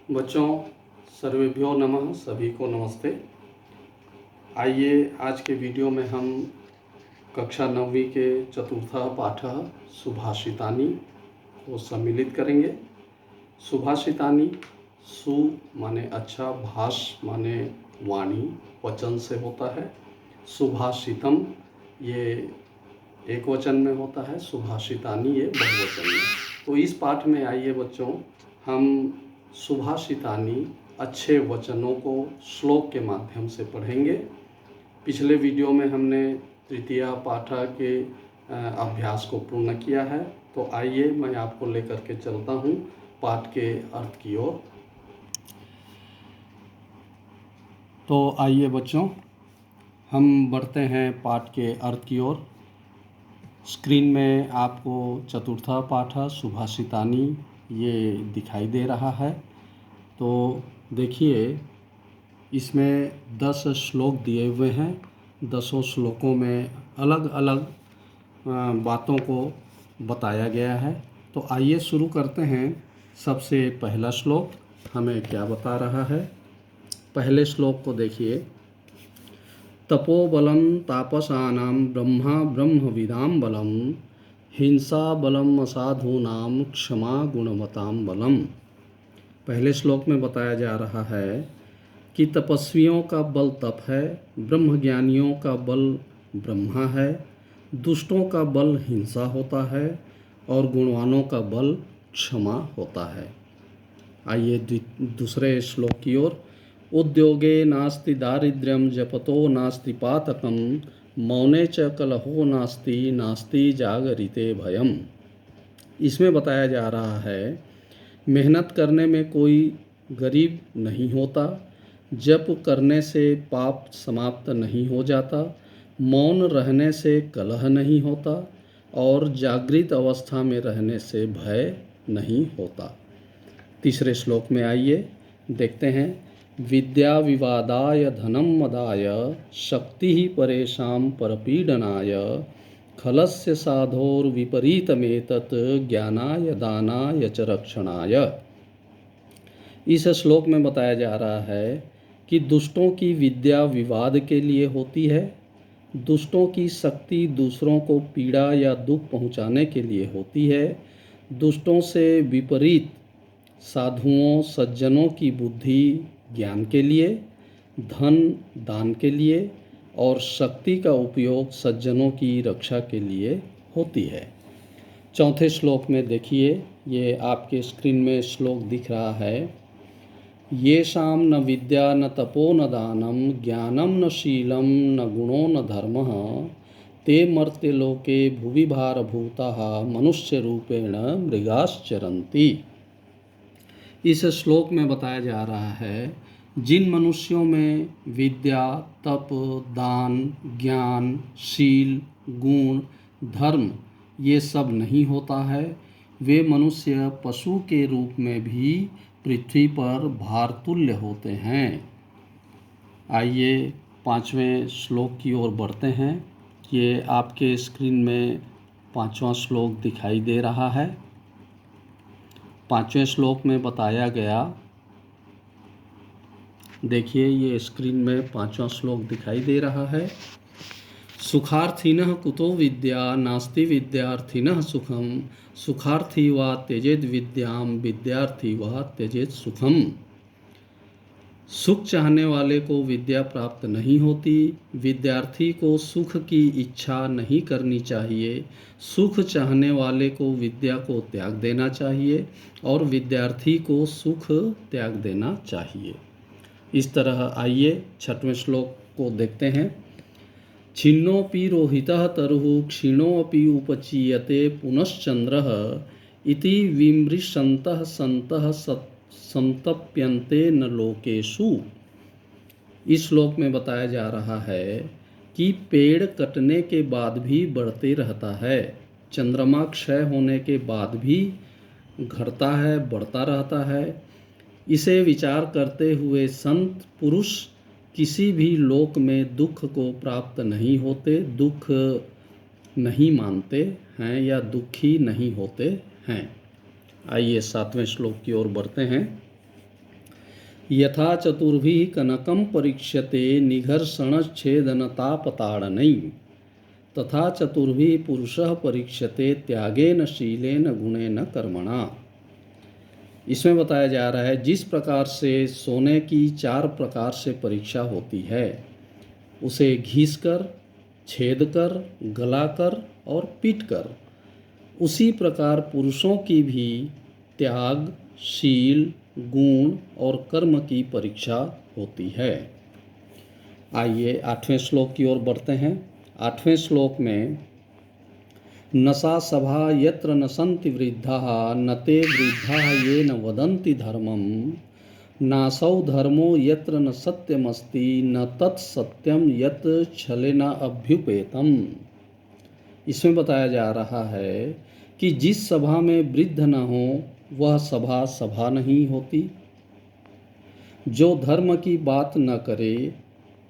बच्चों, सर्वेभ्यो नमः, सभी को नमस्ते। आइए आज के वीडियो में हम कक्षा 9वीं के चतुर्थः पाठः सुभाषितानि को सम्मिलित करेंगे। सुभाषितानि, सु माने अच्छा, भाष माने वाणी, वचन से होता है। सुभाषितम ये एक वचन में होता है, सुभाषितानि ये बहुवचन में। तो इस पाठ में आइए बच्चों, हम सुभाषितानि अच्छे वचनों को श्लोक के माध्यम से पढ़ेंगे। पिछले वीडियो में हमने तृतीय पाठ के अभ्यास को पूर्ण किया है। तो आइए मैं आपको लेकर के चलता हूँ पाठ के अर्थ की ओर। तो आइए बच्चों, हम बढ़ते हैं पाठ के अर्थ की ओर। स्क्रीन में आपको चतुर्थ पाठ सुभाषितानि ये दिखाई दे रहा है। तो देखिए, इसमें 10 श्लोक दिए हुए हैं। 10 श्लोकों में अलग अलग बातों को बताया गया है। तो आइए शुरू करते हैं। सबसे पहला श्लोक हमें क्या बता रहा है। पहले श्लोक को देखिए। तपोबलं तापसानां ब्रह्मा ब्रह्मविदां बलं हिंसा बलम असाधूनां क्षमा गुणवतां बलम। पहले श्लोक में बताया जा रहा है कि तपस्वियों का बल तप है, ब्रह्मज्ञानियों का बल ब्रह्मा है, दुष्टों का बल हिंसा होता है और गुणवानों का बल क्षमा होता है। आइए दूसरे श्लोक की ओर। उद्योगे नास्ति दारिद्र्यं जपतो नास्ति पातकं मौने च कलहो नास्ति नास्ति जागरिते भयम। इसमें बताया जा रहा है मेहनत करने में कोई गरीब नहीं होता, जप करने से पाप समाप्त नहीं हो जाता, मौन रहने से कलह नहीं होता और जागृत अवस्था में रहने से भय नहीं होता। तीसरे श्लोक में आइए देखते हैं। विद्या विवादाय धनम मदाय शक्ति ही परेशान परपीडनाय खलस्य साधोर विपरीतमेतत् ज्ञानाय दानाय च रक्षणाय। इस श्लोक में बताया जा रहा है कि दुष्टों की विद्या विवाद के लिए होती है, दुष्टों की शक्ति दूसरों को पीड़ा या दुख पहुंचाने के लिए होती है, दुष्टों से विपरीत साधुओं सज्जनों की बुद्धि ज्ञान के लिए, धन दान के लिए और शक्ति का उपयोग सज्जनों की रक्षा के लिए होती है। चौथे श्लोक में देखिए, ये आपके स्क्रीन में श्लोक दिख रहा है। येषां न विद्या न तपो न दानम ज्ञानम न शीलम न गुणो न धर्मः ते मर्त्यलोके भुवि भारभूताः मनुष्य रूपेण मृगाश्चरन्ति। इस श्लोक में बताया जा रहा है जिन मनुष्यों में विद्या, तप, दान, ज्ञान, शील, गुण, धर्म ये सब नहीं होता है, वे मनुष्य पशु के रूप में भी पृथ्वी पर भारतुल्य होते हैं। आइए पांचवें श्लोक की ओर बढ़ते हैं। ये आपके स्क्रीन में पांचवा श्लोक दिखाई दे रहा है। पांचवें श्लोक में बताया गया, देखिए ये स्क्रीन में पांचवा श्लोक दिखाई दे रहा है। सुखार्थिनः कुतो विद्या नास्ति विद्यार्थिनः सुखम सुखार्थी वा त्यजेत विद्यां विद्यार्थी वा त्यजेत सुखम। सुख चाहने वाले को विद्या प्राप्त नहीं होती, विद्यार्थी को सुख की इच्छा नहीं करनी चाहिए, सुख चाहने वाले को विद्या को त्याग देना चाहिए और विद्यार्थी को सुख त्याग देना चाहिए। इस तरह आइए छठवें श्लोक को देखते हैं। छिन्नोपि रोहितः तरुः क्षीणोपि उपचीयते पुनश्चंद्रः इति विमृशन्तः सन्तः संतप्यन्ते न लोकेषु। इस श्लोक में बताया जा रहा है कि पेड़ कटने के बाद भी बढ़ते रहता है, चंद्रमा क्षय होने के बाद भी घटता है, बढ़ता रहता है। इसे विचार करते हुए संत पुरुष किसी भी लोक में दुख को प्राप्त नहीं होते, दुख नहीं मानते हैं या दुखी नहीं होते हैं। आइए सातवें श्लोक की ओर बढ़ते हैं। यथा चतुर्भिः कनकं परीक्ष्यते निघर्षणच्छेदनतापताडनै तथा चतुर्भिः पुरुषः परीक्ष्यते त्यागेन शीलेन गुणेन कर्मणा। इसमें बताया जा रहा है जिस प्रकार से सोने की 4 प्रकार से परीक्षा होती है, उसे घिसकर, छेदकर, गलाकर और पीटकर, उसी प्रकार पुरुषों की भी त्याग, शील, गुण और कर्म की परीक्षा होती है। आइए 8वें श्लोक की ओर बढ़ते हैं। 8वें श्लोक में नसा सभा यत्र न सन्ति वृद्धाः न ते वृद्धाः ये न वदन्ति धर्मं नासौ धर्मो यत्र न सत्यमस्ति न तत्सत्यम यत् छलेन अभ्युपेतम्। इसमें बताया जा रहा है कि जिस सभा में वृद्ध न हो वह सभा सभा नहीं होती, जो धर्म की बात न करे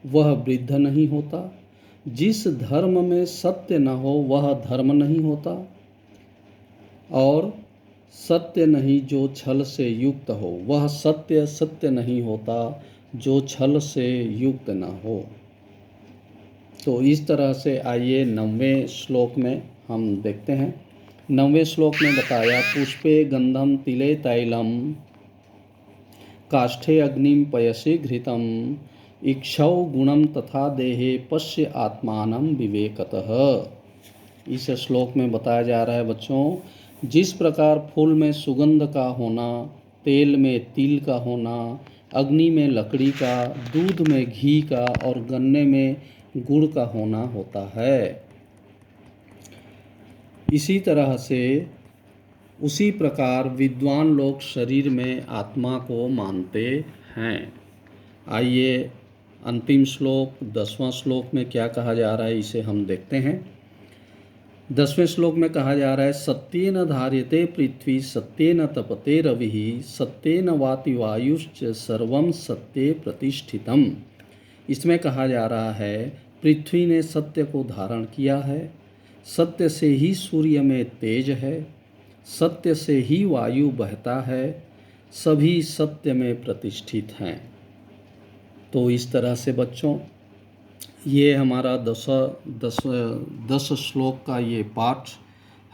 वह वृद्ध नहीं होता, जिस धर्म में सत्य न हो वह धर्म नहीं होता, और सत्य नहीं जो छल से युक्त हो वह सत्य सत्य नहीं होता जो छल से युक्त न हो। तो इस तरह से आइए 9वें श्लोक में हम देखते हैं। 9वें श्लोक में बताया पुष्पे गंधम तिले तैलम काष्ठे अग्निम पयसि घृतम इक्षौ गुणम तथा देहे पश्य आत्मानं विवेकतः। इस श्लोक में बताया जा रहा है बच्चों, जिस प्रकार फूल में सुगंध का होना, तेल में तिल का होना, अग्नि में लकड़ी का, दूध में घी का और गन्ने में गुड़ का होना होता है, इसी तरह से उसी प्रकार विद्वान लोग शरीर में आत्मा को मानते हैं। आइए अंतिम श्लोक 10वां श्लोक में क्या कहा जा रहा है इसे हम देखते हैं। 10वें श्लोक में कहा जा रहा है सत्येन धार्यते पृथ्वी सत्येन तपते रविः सत्येन वाति वायुश्च सर्वं सत्ये प्रतिष्ठितम्। इसमें कहा जा रहा है पृथ्वी ने सत्य को धारण किया है, सत्य से ही सूर्य में तेज है, सत्य से ही वायु बहता है, सभी सत्य में प्रतिष्ठित हैं। तो इस तरह से बच्चों ये हमारा 10 श्लोक का ये पाठ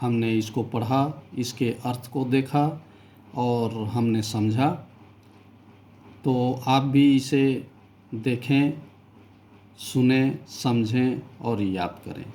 हमने इसको पढ़ा, इसके अर्थ को देखा और हमने समझा। तो आप भी इसे देखें, सुने, समझें और याद करें।